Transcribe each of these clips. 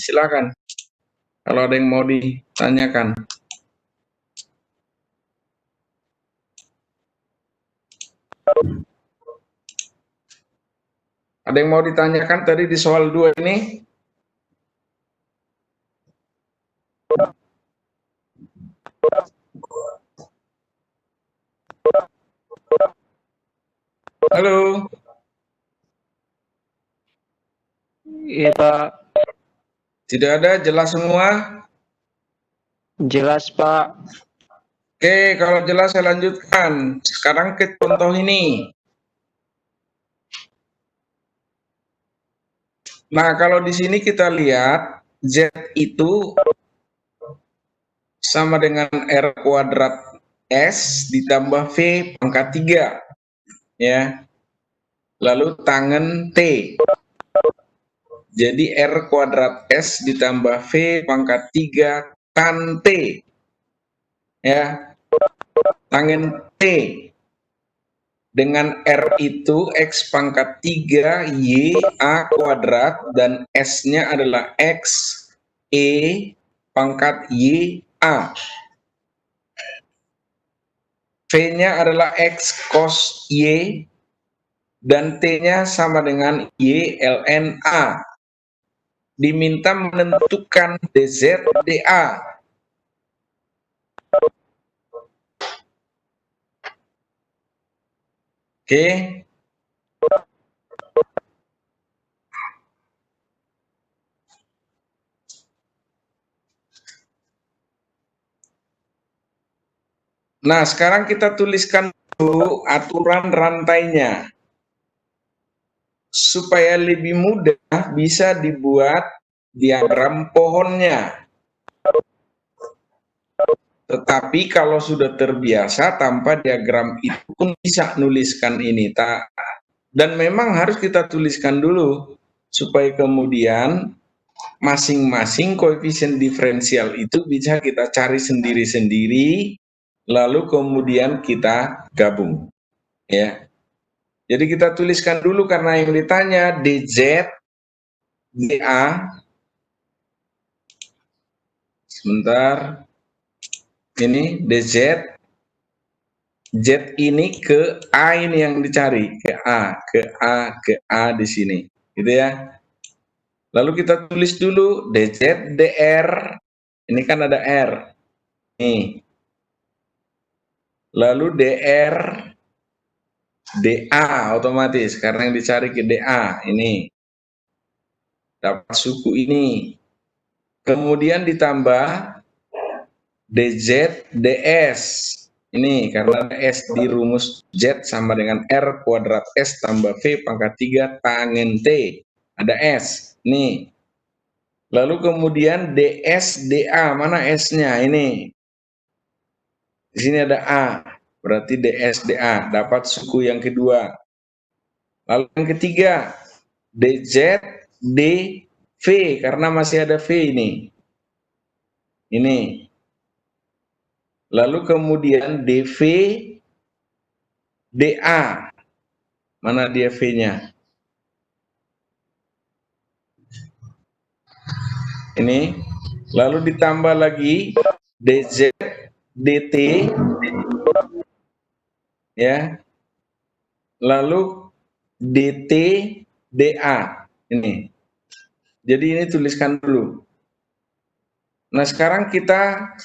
Silakan kalau ada yang mau ditanyakan. Ada yang mau ditanyakan tadi di soal 2 ini? Halo. Iya Pak, Tidak ada, jelas semua? jelas Pak. Oke, kalau jelas saya lanjutkan. Sekarang ke contoh ini. Nah, kalau di sini kita lihat Z itu sama dengan R kuadrat S ditambah V pangkat 3. Ya. Lalu tangen T. Jadi R kuadrat S ditambah V pangkat 3 tan T. Ya. Tangen T. Dengan R itu X pangkat 3 Y A kuadrat dan S-nya adalah X E pangkat Y A. V-nya adalah X cos Y dan T-nya sama dengan Y ln A. Diminta menentukan DZ DA. Oke. Nah, sekarang kita tuliskan dulu aturan rantainya. Supaya lebih mudah bisa dibuat diagram pohonnya. Tetapi kalau sudah terbiasa tanpa diagram itu pun bisa nuliskan ini. Dan memang harus kita tuliskan dulu supaya kemudian masing-masing koefisien diferensial itu bisa kita cari sendiri-sendiri lalu kemudian kita gabung. Ya. Jadi kita tuliskan dulu karena yang ditanya DZ DA. Sebentar. Ini DZ. Z ini ke A ini yang dicari, ke A di sini. Gitu ya. Lalu kita tulis dulu DZ DR. Ini kan ada R. Nih. Lalu DR DA otomatis karena yang dicari ke DA ini. Dapat suku ini. Kemudian ditambah DZ DS. Ini karena S di rumus Z sama dengan R kuadrat S tambah V pangkat 3 tangen T. Ada S. Nih. Lalu kemudian DS DA. Mana S-nya? Ini. Di sini ada A. Berarti DS DA. Dapat suku yang kedua. Lalu yang ketiga. DZ DV. Karena masih ada V ini. Ini. Lalu kemudian DV DA. Mana dia V-nya? Ini. Lalu ditambah lagi DZ DT. Ya. Lalu DT DA. Ini. Jadi ini tuliskan dulu. Nah, sekarang kita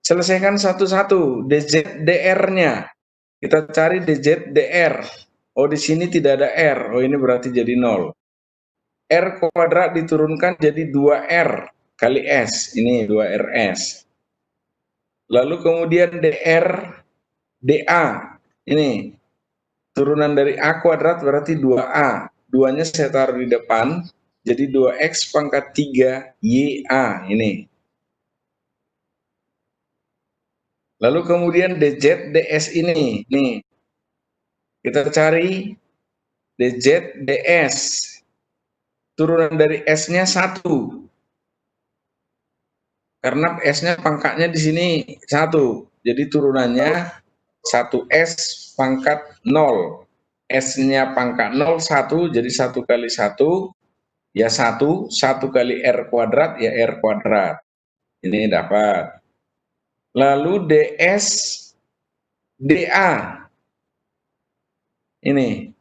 selesaikan satu-satu. DZ DR-nya. Kita cari DZ DR. Oh, di sini tidak ada R. Oh, ini berarti jadi 0. R kuadrat diturunkan jadi 2R kali S. Ini 2RS. Lalu kemudian DR DA. Ini turunan dari A kuadrat berarti 2A. 2-nya saya taruh di depan. Jadi 2X pangkat 3 YA. Ini. Lalu kemudian DZ DS ini. Nih. Kita cari DZ DS. Turunan dari S-nya 1. Karena S-nya pangkatnya di sini 1. Jadi turunannya 1S pangkat 0. S-nya pangkat 0, 1, jadi 1 kali 1, ya 1, 1 kali R kuadrat, ya R kuadrat. Ini dapat. Lalu DS, DA. Ini.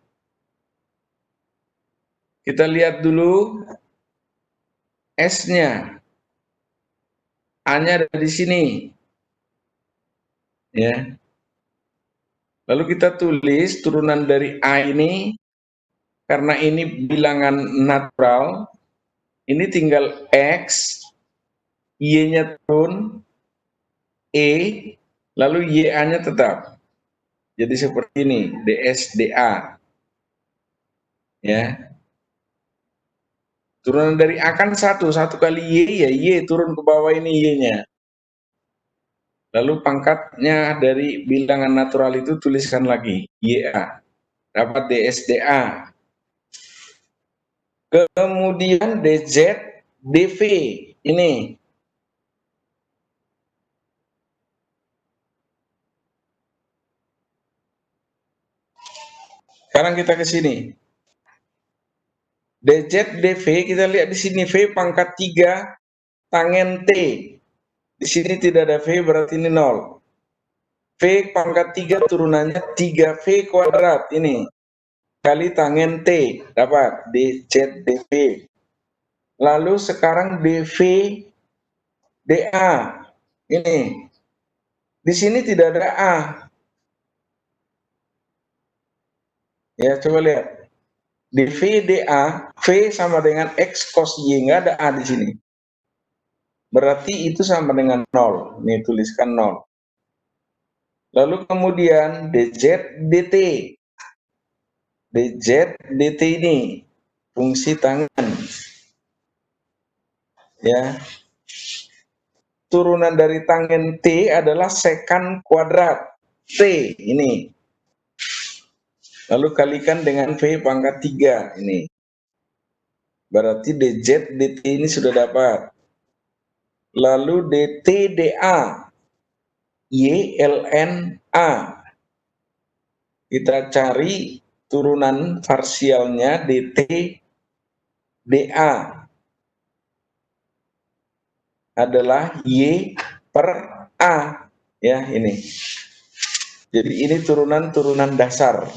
Kita lihat dulu S-nya. A-nya ada di sini. Ya. Lalu kita tulis turunan dari A ini, karena ini bilangan natural, ini tinggal X, Y-nya turun, E, lalu YA-nya tetap. Jadi seperti ini, DS, DA. Ya. Turunan dari A kan 1, 1 kali Y, ya Y turun ke bawah ini Y-nya. Lalu pangkatnya dari bilangan natural itu tuliskan lagi, YA. Dapat DSDA. Kemudian DZ, DV. Ini. Sekarang kita ke sini. DZ, DV, kita lihat di sini V pangkat 3, tangen T. Di sini tidak ada V, berarti ini 0. V pangkat 3 turunannya 3V kuadrat. Ini. Kali tangen T. Dapat DZ, DV. Lalu sekarang DV, DA. Ini. Di sini tidak ada A. Ya, coba lihat. DV, DA, V sama dengan X cos Y. Nggak ada A di sini. Berarti itu sama dengan 0. Nih, tuliskan 0. Lalu kemudian DZ, DT. DZ, DT ini fungsi tangan. Ya. Turunan dari tangen T adalah sekan kuadrat. T ini. Lalu kalikan dengan V pangkat 3 ini. Berarti DZ, DT ini sudah dapat. Lalu DT, DA. YLNA. Kita cari turunan parsialnya DT, DA. Adalah Y per A. Ya, ini. Jadi ini turunan-turunan dasar.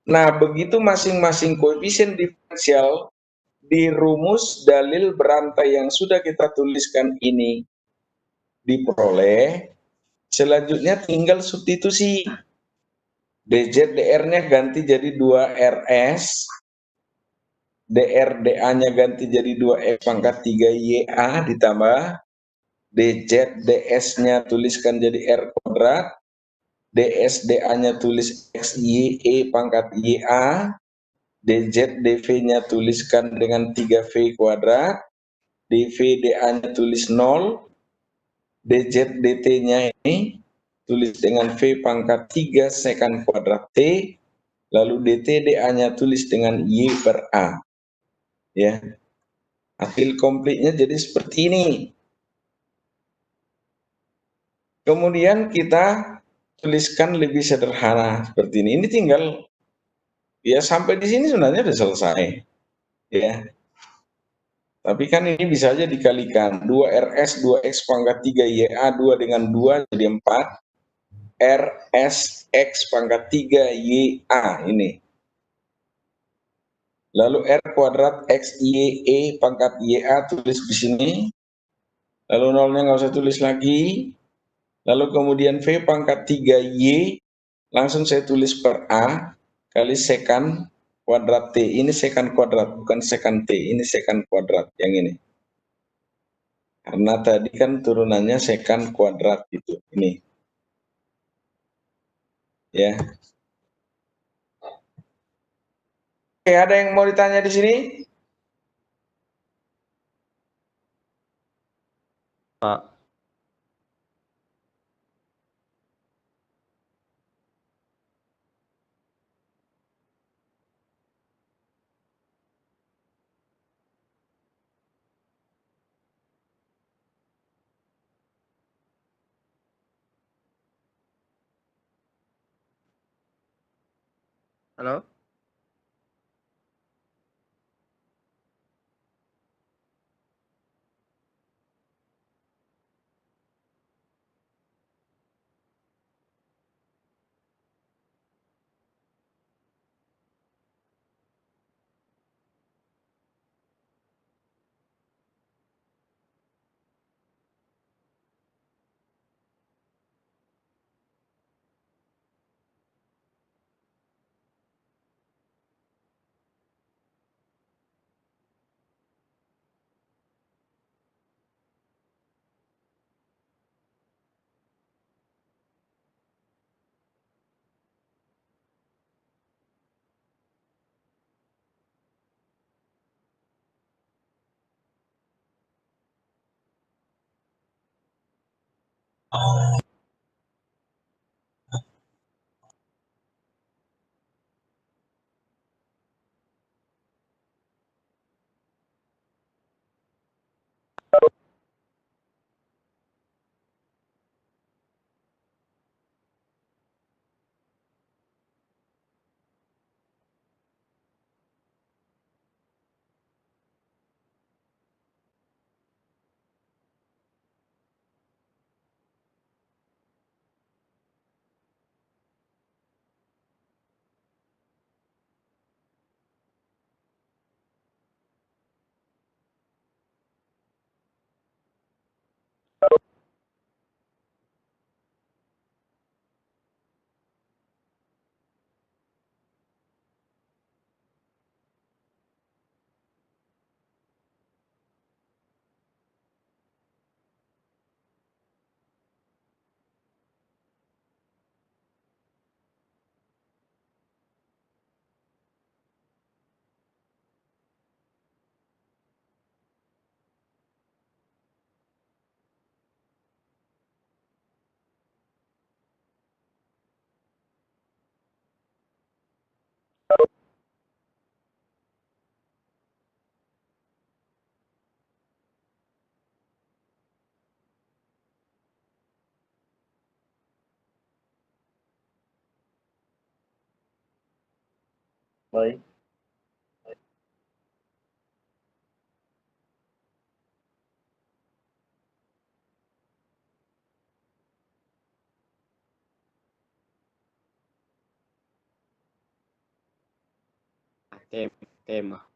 Nah, begitu masing-masing koefisien diferensial di rumus dalil berantai yang sudah kita tuliskan ini diperoleh, selanjutnya tinggal substitusi. DZ, DR-nya ganti jadi 2RS, DRDA-nya ganti jadi 2X pangkat 3YA ditambah DZ, DS-nya tuliskan jadi R kuadrat, DSDA-nya tulis XYE pangkat YA, DZ, DV-nya tuliskan dengan 3V kuadrat, DV-DA-nya tulis 0, DZ, DT-nya ini tulis dengan V pangkat 3 sekan kuadrat T, lalu DT, DA-nya tulis dengan Y per A. Ya, hasil komplitnya jadi seperti ini. Kemudian kita tuliskan lebih sederhana seperti ini. Ini tinggal, ya sampai di sini sebenarnya sudah selesai. Ya. Tapi kan ini bisa aja dikalikan. 2RS, 2X pangkat 3 YA, 2 dengan 2 jadi 4. RS X pangkat 3 YA ini. Lalu R kuadrat X YE pangkat YA tulis di sini. Lalu nolnya nggak usah tulis lagi. Lalu kemudian V pangkat 3Y, langsung saya tulis per A, kali sekan kuadrat T. Ini sekan kuadrat, bukan sekan T. Ini sekan kuadrat, yang ini. Karena tadi kan turunannya sekan kuadrat gitu. Ini. Ya. Oke, ada yang mau ditanya di sini? Pak. Halo? Baik. Tema.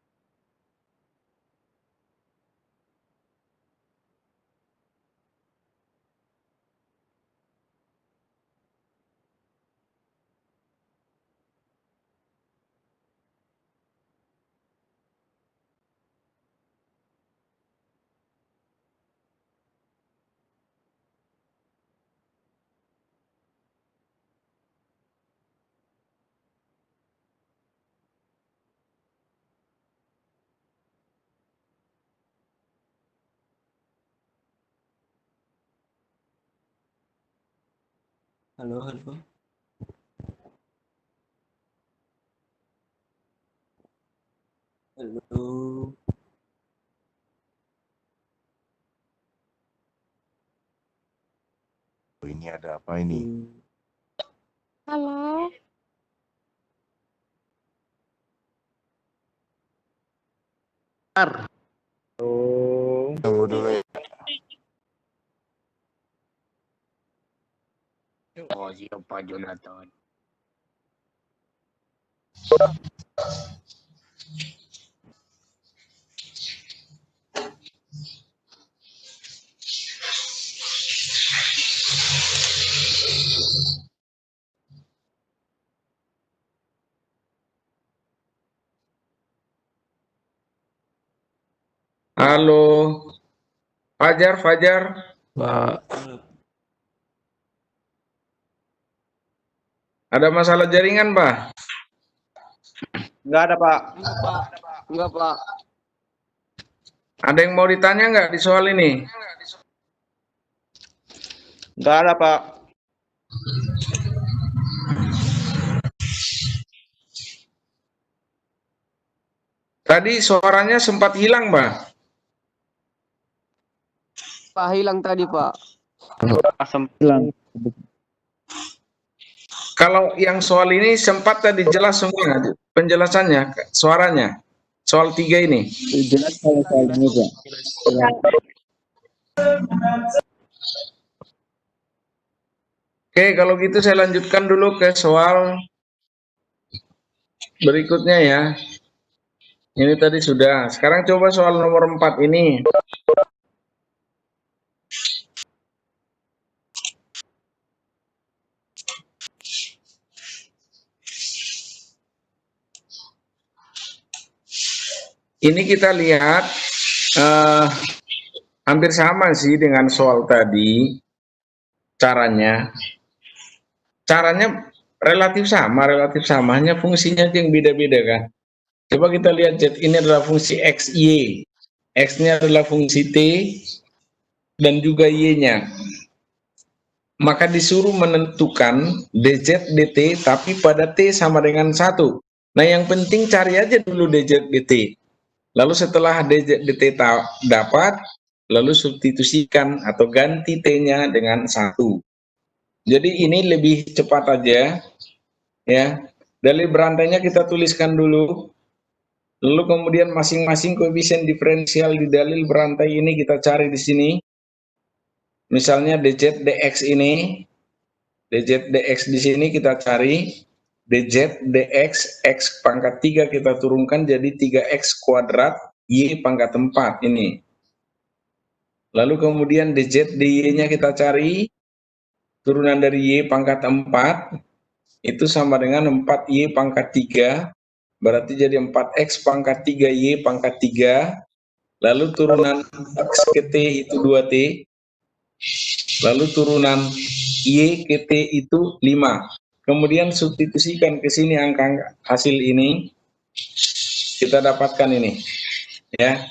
Halo, halo. Halo. Ini ada apa ini? Halo, Tunggu dulu ya. Oh, siya Pak Jonathan. Halo, Fajar, Fajar. Pak, Ada masalah jaringan, Pak? Enggak ada, Pak. enggak Pak. Ada yang mau ditanya nggak di soal ini? Enggak ada, Pak. Tadi suaranya sempat hilang, Pak. Pak hilang tadi Pak. Asam hilang. Kalau yang soal ini sempat tadi jelas semua penjelasannya, suaranya. Soal 3 ini. Jelas kalau soal ini, Pak. Oke, kalau gitu saya lanjutkan dulu ke soal berikutnya ya. Ini tadi sudah. Sekarang coba soal nomor 4 ini. Ini kita lihat hampir sama sih dengan soal tadi. Caranya relatif sama, hanya fungsinya yang beda-beda kan. Coba kita lihat Z ini adalah fungsi X, Y. X-nya adalah fungsi T dan juga Y-nya. Maka disuruh menentukan DZ DT tapi pada T sama dengan 1. Nah yang penting cari aja dulu DZ DT. Lalu setelah DZ DT dapat, lalu substitusikan atau ganti T-nya dengan 1. Jadi ini lebih cepat aja ya. Dalil berantainya kita tuliskan dulu. Lalu kemudian masing-masing koefisien diferensial di dalil berantai ini kita cari di sini. Misalnya dz dx ini, dz dx di sini kita cari, dz dx x pangkat 3 kita turunkan jadi 3x kuadrat y pangkat 4 ini. Lalu kemudian dz dy-nya kita cari, turunan dari y pangkat 4 itu sama dengan 4y pangkat 3. Berarti jadi 4x pangkat 3y pangkat 3, lalu turunan x ke t itu 2t, lalu turunan y ke t itu 5. Kemudian substitusikan ke sini angka hasil ini, kita dapatkan ini, ya.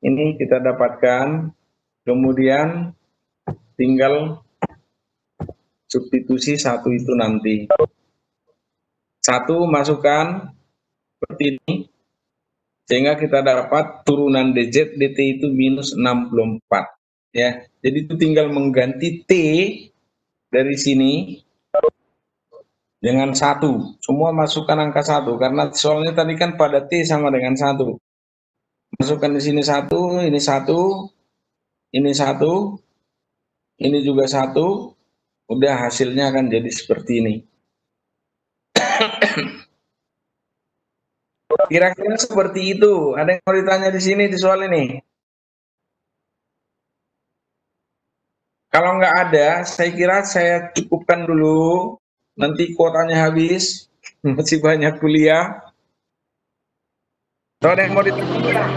Ini kita dapatkan, kemudian tinggal substitusi 1 itu nanti. 1 masukkan seperti ini, sehingga kita dapat turunan dz dt itu minus 64 ya. Jadi itu tinggal mengganti t dari sini dengan 1. Semua masukkan angka 1 karena soalnya tadi kan pada t sama dengan 1. Masukkan di sini 1, ini 1, ini 1, ini juga 1. Udah hasilnya akan jadi seperti ini. Kira-kira seperti itu. Ada yang mau ditanya di sini di soal ini? Kalau nggak ada, saya kira saya cukupkan dulu. Nanti kuotanya habis, masih banyak kuliah. Kalau ada yang mau ditanya?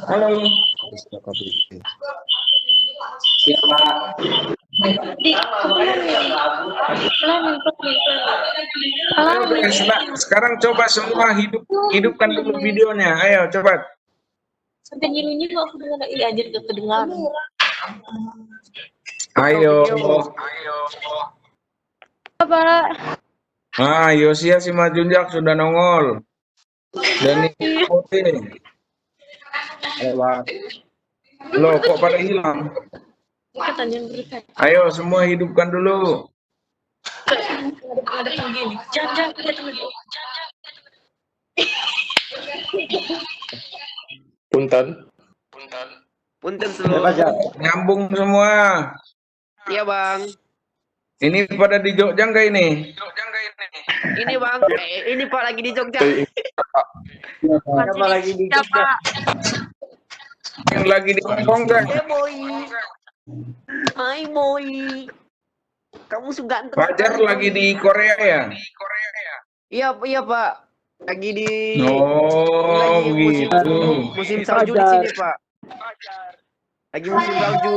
Halo. Sekarang coba semua hidupkan dulu videonya. Ayo coba. Sampai nyilunya kok aku dengar ajar gak kedengaran. Ayo. Pak. Ah, Yosia Simajunjak sudah nongol. Dan ini Pote. Lewat. Loh, kok pada hilang? Ayo semua hidupkan dulu. Ada gini. Jangan. Punten semua. Nyambung semua. Iya bang. Ini pada di Jogja nggak ini? Ini bang. Ini pak lagi di Jogja. Siapa lagi di Jogja? Yang lagi di Hongkong nggak? Boy. Hai boy. Kamu suka ganteng. Fajar lagi di Korea ya? Iya pak. Lagi di. Oh, lagi begitu. musim salju di sini pak. Lagi musim salju.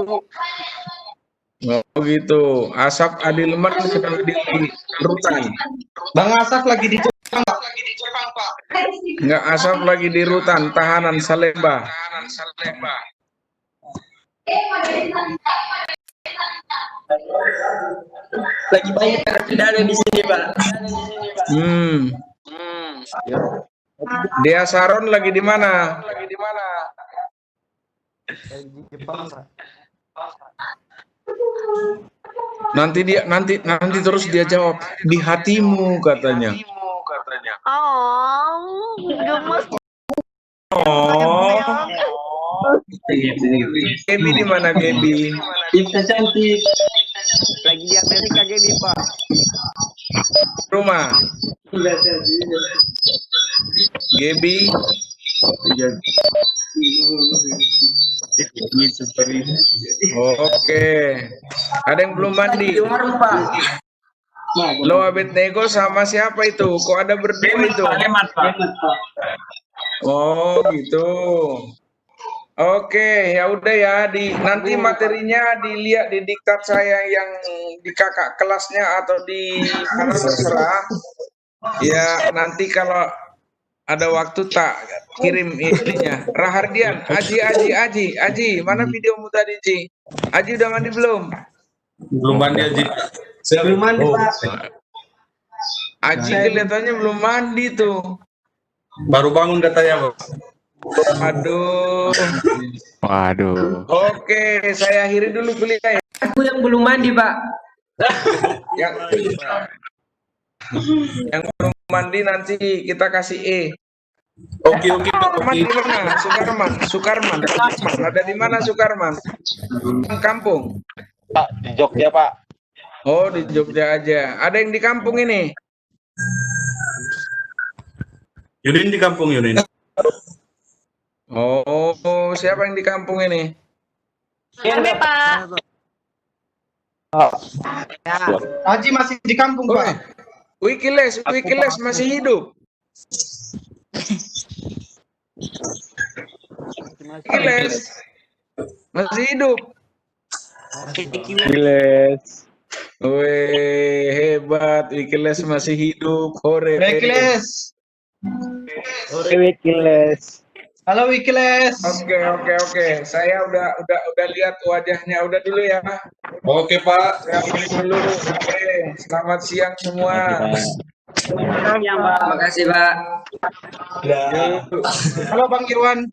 Oh gitu. Asap Adilman sedang di rutan. Bang Asaf lagi di Jepang, Pak. Enggak, Asap lagi di rutan, tahanan Salemba. Lagi banyak narapidana di sini, Pak. Dea Saron lagi di mana? Lagi Jepang, Pak. Nanti terus dia jawab di hatimu katanya. Oh, gemes. Oh, Gaby di mana Gaby? Kita cantik. Lagi di Amerika Gaby, Pak. Rumah. Gaby. Oke. Ada yang belum mandi? Warung, Pak. Lo Abednego sama siapa itu? Kok ada berdua itu? Hemat, Pak. Oh, gitu. Oke, ya udah ya. Nanti materinya dilihat di diktat saya yang di kakak kelasnya atau di mana terserah. Ya, nanti kalau ada waktu tak kirim ininya. Rahardian, Aji, mana videomu tadi, Ji? Aji udah mandi belum? Belum mandi Aji. Saya belum mandi, Pak. Aji kelihatannya belum mandi tuh. Baru bangun katanya, Pak. Aduh. Waduh. Oke, saya akhiri dulu kuliah ya. Aku yang belum mandi, Pak. Yang belum mandi nanti kita kasih E. Oke, Pak. Sukarman di mana? Sukarman. Ada di mana Sukarman? Kampung. Pak, di Jogja, Pak. Oh, di Jogja aja. Ada yang di kampung ini? Yunin di kampung, Yunin. Oh, siapa yang di kampung ini? Sampai, Pak. Haji masih di kampung, Oh, Pak. Wikiles masih hidup. Wikiles masih hidup. Wikiles. Weh, hebat. Wikiles masih hidup. Hore. Wikiles. Wikiles. Halo, Wikiles. Oke. Saya udah lihat wajahnya. Udah dulu ya. Oke, Pak. Ya, ini dulu. Oke. Selamat siang semua. Terima kasih, Pak. Yuk. Halo, Bang Irwan.